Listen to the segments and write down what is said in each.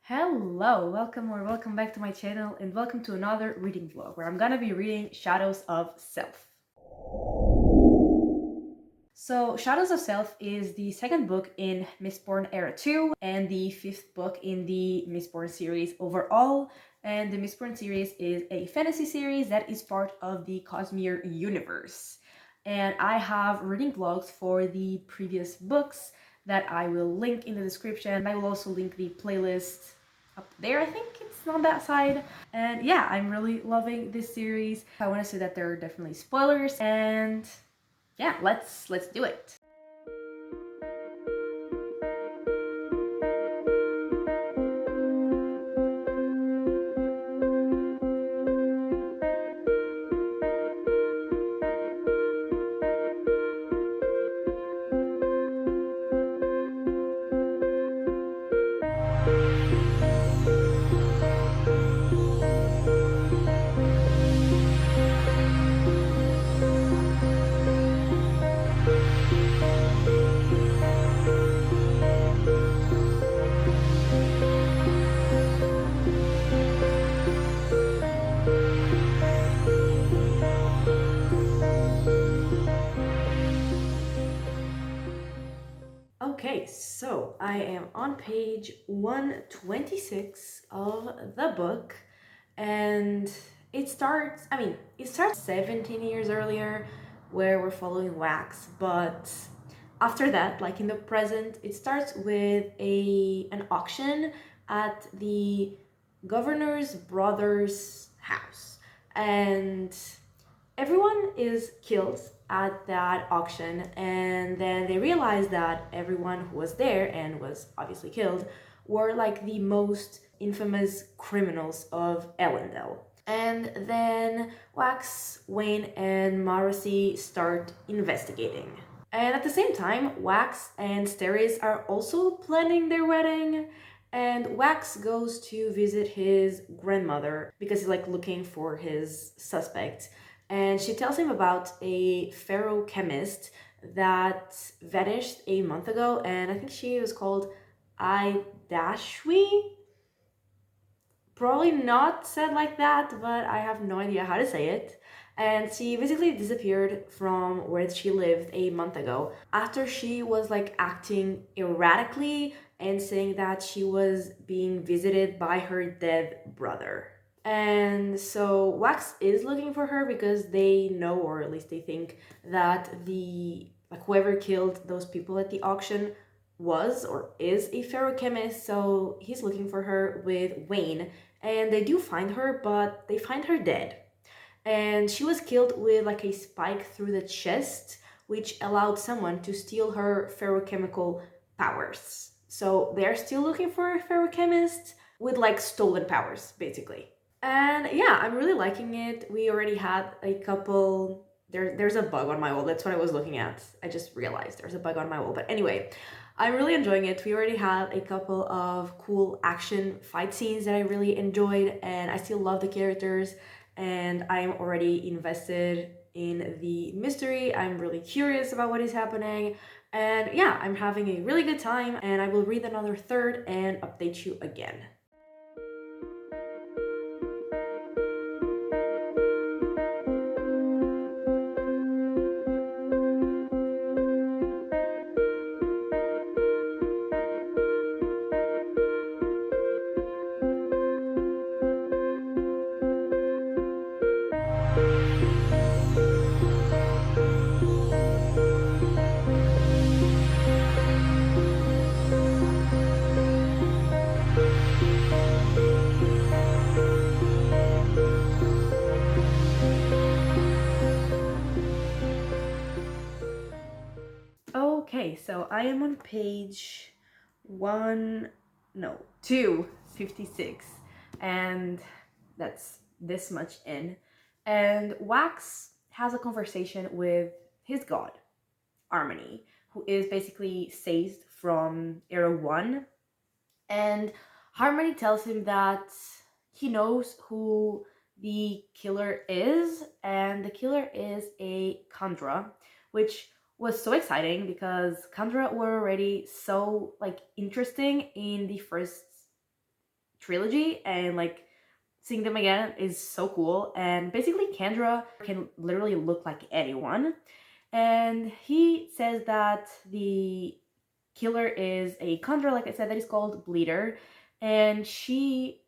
Hello, welcome or welcome back to my channel and welcome to another reading vlog where I'm gonna be reading Shadows of Self. So Shadows of Self is the second book in Mistborn Era 2 and the fifth book in the Mistborn series overall. And the Mistborn series is a fantasy series that is part of the Cosmere universe. And I have reading vlogs for the previous books that I will link in the description. I will also link the playlist up there. I think it's on that side. And yeah, I'm really loving this series. I want to say that there are definitely spoilers, and yeah, let's do it. Okay, so I am on page 126 of the book, and it starts 17 years earlier, where we're following Wax, but after that, like in the present, it starts with an auction at the governor's brother's house, and everyone is killed at that auction, and then they realize that everyone who was there and was obviously killed were like the most infamous criminals of Elendel. And then Wax, Wayne, and Marcy start investigating. And at the same time, Wax and Steris are also planning their wedding, and Wax goes to visit his grandmother because he's like looking for his suspect. And she tells him about a ferrochemist that vanished a month ago, and I think she was called Idashwi. Probably not said like that, but I have no idea how to say it. And she basically disappeared from where she lived a month ago after she was like acting erratically and saying that she was being visited by her dead brother. And so Wax is looking for her because they know, or at least they think, that whoever killed those people at the auction was or is a ferrochemist. So he's looking for her with Wayne, and they do find her, but they find her dead. And she was killed with like a spike through the chest, which allowed someone to steal her ferrochemical powers. So they're still looking for a ferrochemist with like stolen powers, basically. And yeah, I'm really liking it. We already had a couple. There's a bug on my wall. That's what I was looking at. I just realized there's a bug on my wall. But anyway, I'm really enjoying it. We already had a couple of cool action fight scenes that I really enjoyed, and I still love the characters, and I'm already invested in the mystery. I'm really curious about what is happening, and yeah, I'm having a really good time, and I will read another third and update you again. Okay, so I am on page 256, and that's this much in. And Wax has a conversation with his god, Harmony, who is basically saved from Era 1. And Harmony tells him that he knows who the killer is, and the killer is a Kandra, which was so exciting because Kandra were already so like interesting in the first trilogy, and like seeing them again is so cool. And basically, Kendra can literally look like anyone. And he says that the killer is a Condra, like I said, that is called Bleeder, and she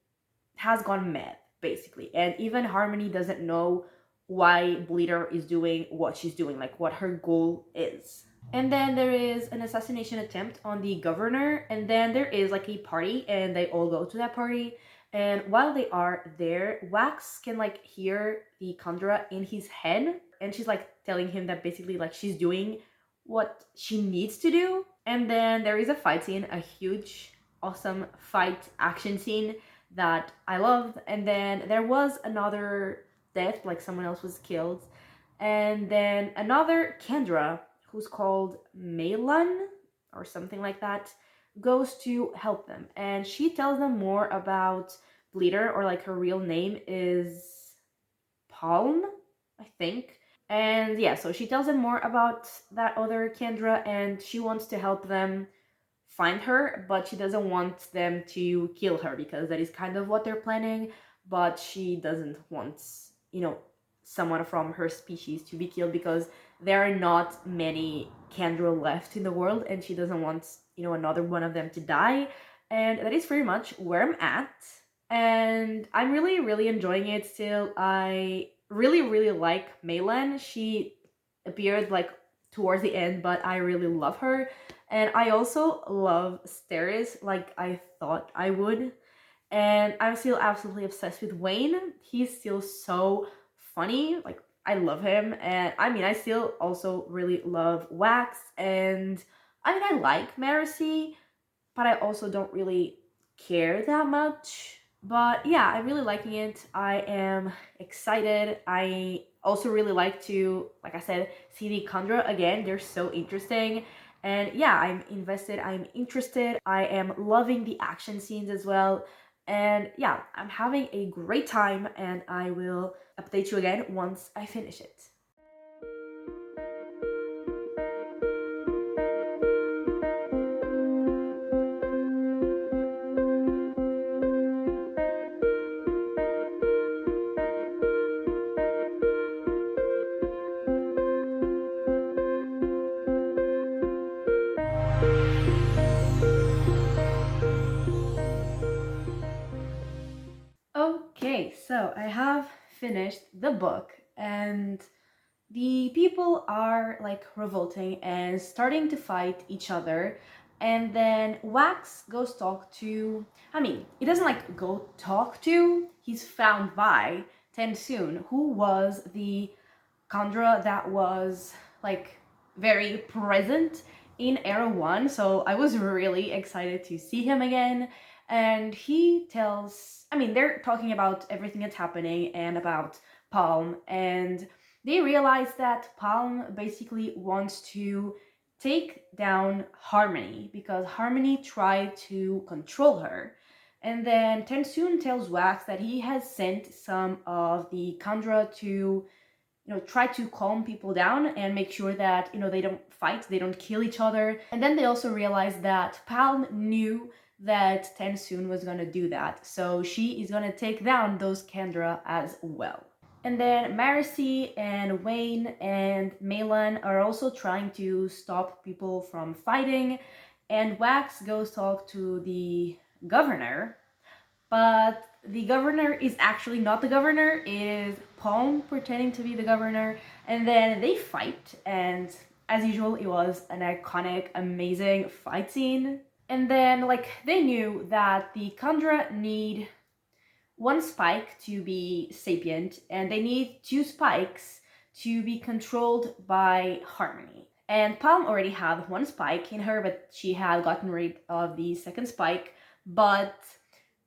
has gone mad, basically. And even Harmony doesn't know why Bleeder is doing what she's doing, like what her goal is. And then there is an assassination attempt on the governor, and then there is like a party, and they all go to that party. And while they are there, Wax can like hear the Kandra in his head, and she's like telling him that basically like she's doing what she needs to do. And then there is a fight scene, a huge, awesome fight action scene that I loved. And then there was another death, like someone else was killed. And then another Kendra, who's called Melan or something like that, goes to help them. And she tells them more about Bleeder, or like her real name is Palm, I think. And yeah, so she tells them more about that other Kendra, and she wants to help them find her, but she doesn't want them to kill her because that is kind of what they're planning. But she doesn't want, you know, someone from her species to be killed because there are not many Kendra left in the world, and she doesn't want, you know, another one of them to die. And that is pretty much where I'm at. And I'm really, really enjoying it still. I really, really like Maylan. She appeared like towards the end, but I really love her. And I also love Steris, like I thought I would. And I'm still absolutely obsessed with Wayne. He's still so funny. Like, I love him. And I mean, I still also really love Wax. And I mean, I like Marcy, but I also don't really care that much. But yeah, I'm really liking it. I am excited. I also really like to, like I said, see the Kandra again. They're so interesting. And yeah, I'm invested. I'm interested. I am loving the action scenes as well. And yeah, I'm having a great time, and I will update you again once I finish it. Okay, so I have finished the book, and the people are like revolting and starting to fight each other. And then Wax goes talk to, I mean, he doesn't like go talk to, he's found by Tensoon, who was the Kandra that was like very present in Era 1. So I was really excited to see him again. And he tells, I mean, they're talking about everything that's happening and about Palm. And they realize that Palm basically wants to take down Harmony because Harmony tried to control her. And then Tensoon tells Wax that he has sent some of the Kandra to, you know, try to calm people down and make sure that, you know, they don't fight, they don't kill each other. And then they also realized that Palm knew that Tensoon was gonna do that, so she is gonna take down those Kendra as well. And then Marcy and Wayne and Melan are also trying to stop people from fighting, and Wax goes talk to the governor, but the governor is actually not the governor, it is Palm pretending to be the governor. And then they fight, and as usual, it was an iconic, amazing fight scene. And then, like, they knew that the Kandra need one spike to be sapient, and they need two spikes to be controlled by Harmony. And Palm already had one spike in her, but she had gotten rid of the second spike. But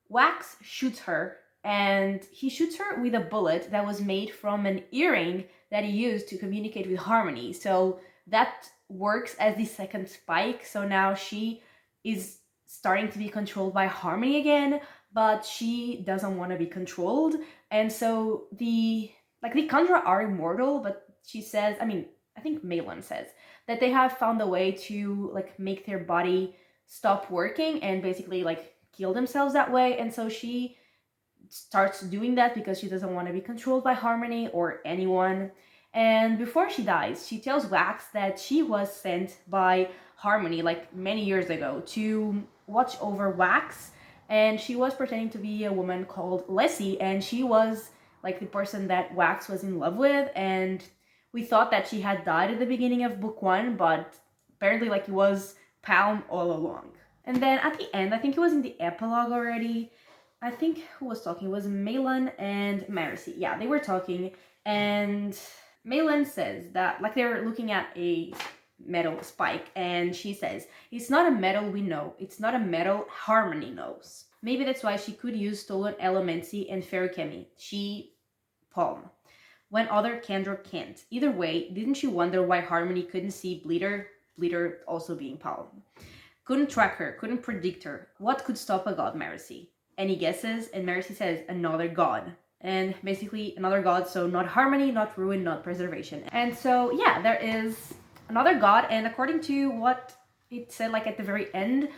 Wax shoots her, and he shoots her with a bullet that was made from an earring that he used to communicate with Harmony. So that works as the second spike. So now she is starting to be controlled by Harmony again, but she doesn't want to be controlled. And so the Kandra are immortal, but she says, I mean, I think Malin says that they have found a way to like make their body stop working and basically like kill themselves that way. And so she starts doing that because she doesn't want to be controlled by Harmony or anyone. And before she dies, she tells Wax that she was sent by Harmony like many years ago to watch over Wax. And she was pretending to be a woman called Leslie, and she was like the person that Wax was in love with. And we thought that she had died at the beginning of book one, but apparently like it was Palm all along. And then at the end, I think it was in the epilogue already, I think who was talking was Malin and Marcy. Yeah, they were talking, and Malin says that like they're looking at a metal spike, and she says, "It's not a metal we know. It's not a metal Harmony knows. Maybe that's why she could use stolen elemency and ferrochemy. She, Palm, when other Kendra can't. Either way, didn't you wonder why Harmony couldn't see Bleeder? Bleeder also being Palm. Couldn't track her, couldn't predict her. What could stop a god, Marcy? Any guesses?" And Marcy says, "Another god." And basically, another god, so not Harmony, not ruin, not preservation. And so, yeah, there is another god, and according to what it said, like at the very end,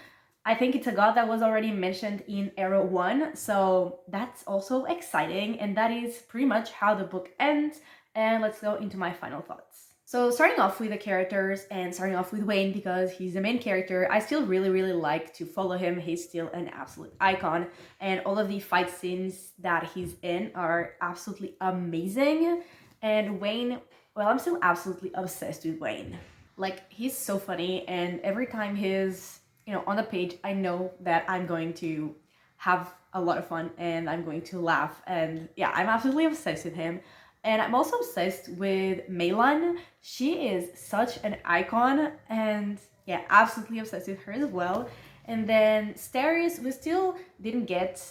I think it's a god that was already mentioned in Arrow 1, so that's also exciting, and that is pretty much how the book ends. And let's go into my final thoughts. So starting off with the characters and starting off with Wayne because he's the main character, I still really like to follow him. He's still an absolute icon, and all of the fight scenes that he's in are absolutely amazing. And Wayne, well, I'm still absolutely obsessed with Wayne. Like, he's so funny, and every time he's, on the page, I know that I'm going to have a lot of fun and I'm going to laugh, and yeah, I'm absolutely obsessed with him. And I'm also obsessed with Malin. She is such an icon, and yeah, absolutely obsessed with her as well. And then Steris, we still didn't get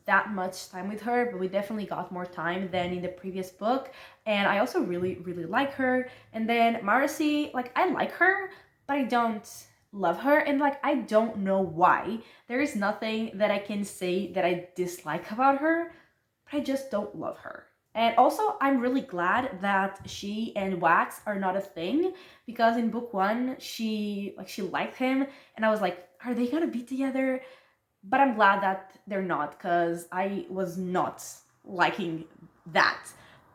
that much time with her, but we definitely got more time than in the previous book. And I also really like her. And then Marcy, like, I like her, but I don't love her, and like, I don't know why. There is nothing that I can say that I dislike about her, but I just don't love her. And also, I'm really glad that she and Wax are not a thing, because in book one, she liked him, and I was like, are they gonna be together? But I'm glad that they're not, because I was not liking that.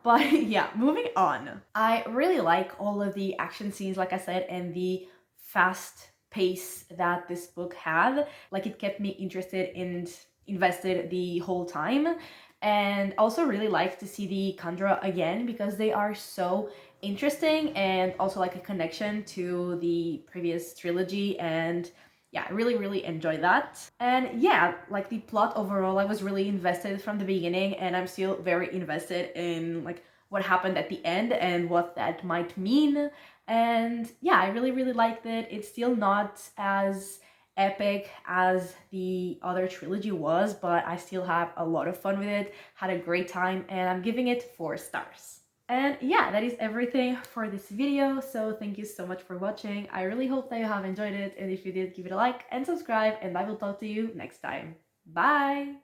But yeah, moving on. I really like all of the action scenes, like I said, and the fast pace that this book had. Like, it kept me interested and invested the whole time. And also really like to see the Kandra again, because they are so interesting, and also like a connection to the previous trilogy. And yeah, I really enjoyed that. And yeah, like the plot overall, I was really invested from the beginning, and I'm still very invested in like what happened at the end and what that might mean. And yeah, I really liked it. It's still not as epic as the other trilogy was, but I still have a lot of fun with it, had a great time, and I'm giving it 4 stars. And yeah, that is everything for this video, so thank you so much for watching. I really hope that you have enjoyed it, and if you did, give it a like and subscribe, and I will talk to you next time. Bye!